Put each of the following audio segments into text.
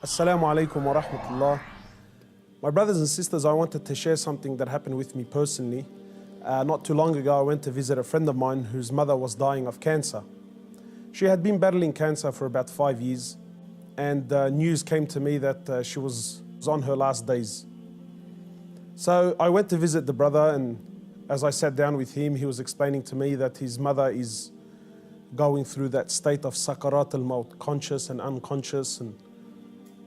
Assalamu alaikum wa rahmatullah. My brothers and sisters, I wanted to share something that happened with me personally. Not too long ago, I went to visit a friend of mine whose mother was dying of cancer. She had been battling cancer for about 5 years, and news came to me that she was on her last days. So I went to visit the brother, and as I sat down with him, he was explaining to me that his mother is going through that state of sakarat al-maut, conscious and unconscious,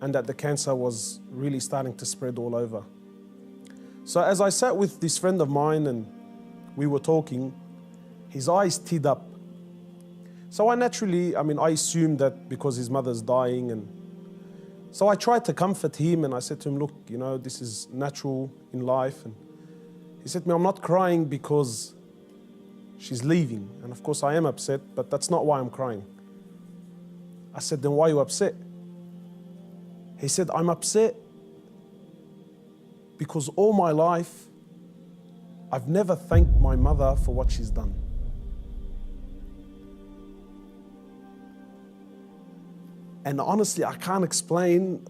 and that the cancer was really starting to spread all over. So as I sat with this friend of mine and we were talking, his eyes teared up. So I assumed that because his mother's dying, and so I tried to comfort him, and I said to him, look, this is natural in life. And he said to me, I'm not crying because she's leaving. And of course I am upset, but that's not why I'm crying. I said, then why are you upset? He said, I'm upset because all my life I've never thanked my mother for what she's done. And honestly, I can't explain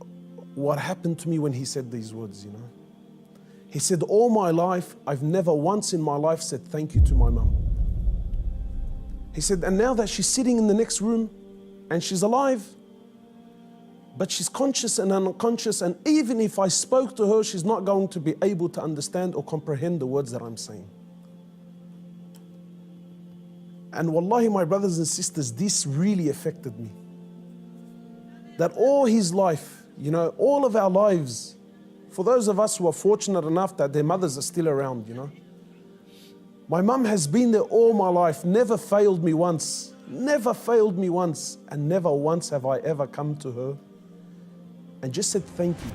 what happened to me when he said these words, He said, all my life, I've never once in my life said thank you to my mum. He said, and now that she's sitting in the next room and she's alive, but she's conscious and unconscious, and even if I spoke to her, she's not going to be able to understand or comprehend the words that I'm saying. And wallahi, my brothers and sisters, this really affected me. That all his life, all of our lives, for those of us who are fortunate enough that their mothers are still around, my mum has been there all my life, never failed me once, and never once have I ever come to her and just said thank you.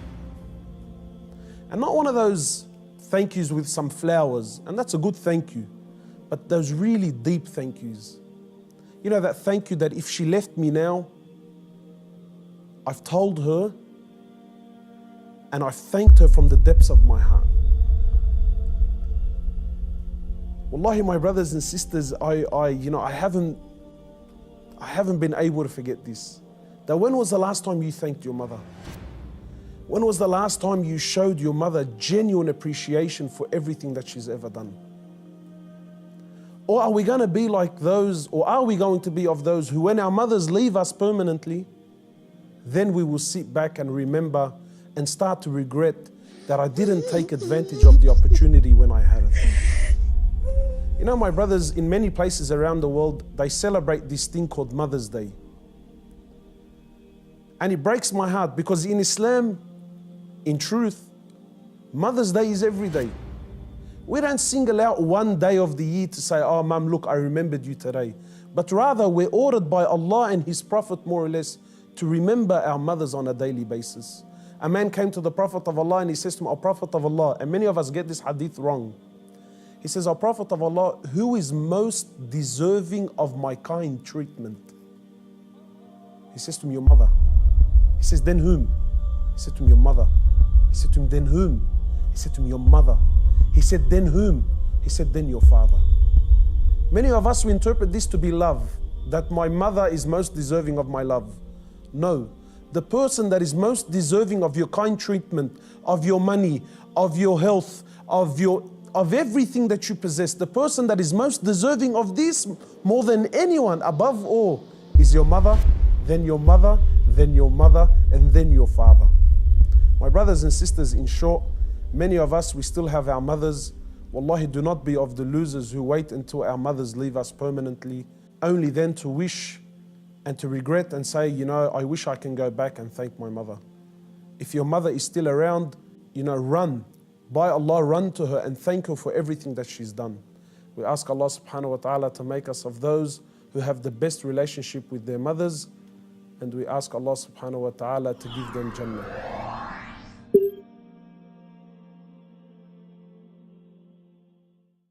And not one of those thank yous with some flowers, and that's a good thank you, but those really deep thank yous. That thank you that if she left me now, I've told her and I've thanked her from the depths of my heart. Wallahi, my brothers and sisters, I haven't been able to forget this. That when was the last time you thanked your mother? When was the last time you showed your mother genuine appreciation for everything that she's ever done? Or are we going to be like those, or are we going to be of those who, when our mothers leave us permanently, then we will sit back and remember and start to regret that I didn't take advantage of the opportunity when I had it. My brothers, in many places around the world, they celebrate this thing called Mother's Day. And it breaks my heart because in Islam, in truth, Mother's Day is every day. We don't single out one day of the year to say, oh, Mum, look, I remembered you today. But rather, we're ordered by Allah and His Prophet, more or less, to remember our mothers on a daily basis. A man came to the Prophet of Allah and he says to him, O Prophet of Allah, and many of us get this hadith wrong. He says, O Prophet of Allah, who is most deserving of my kind treatment? He says to him, your mother. He says, then whom? He said to him, your mother. He said to him, then whom? He said to him, your mother. He said, then whom? He said, then your father. Many of us, we interpret this to be love, that my mother is most deserving of my love. No, the person that is most deserving of your kind treatment, of your money, of your health, of everything that you possess, the person that is most deserving of this more than anyone, above all, is your mother, then your mother, then your mother, and then your father. My brothers and sisters, in short, many of us, we still have our mothers. Wallahi, do not be of the losers who wait until our mothers leave us permanently, only then to wish and to regret and say, I wish I can go back and thank my mother. If your mother is still around, run. By Allah, run to her and thank her for everything that she's done. We ask Allah subhanahu wa ta'ala to make us of those who have the best relationship with their mothers, and we ask Allah subhanahu wa ta'ala to give them Jannah.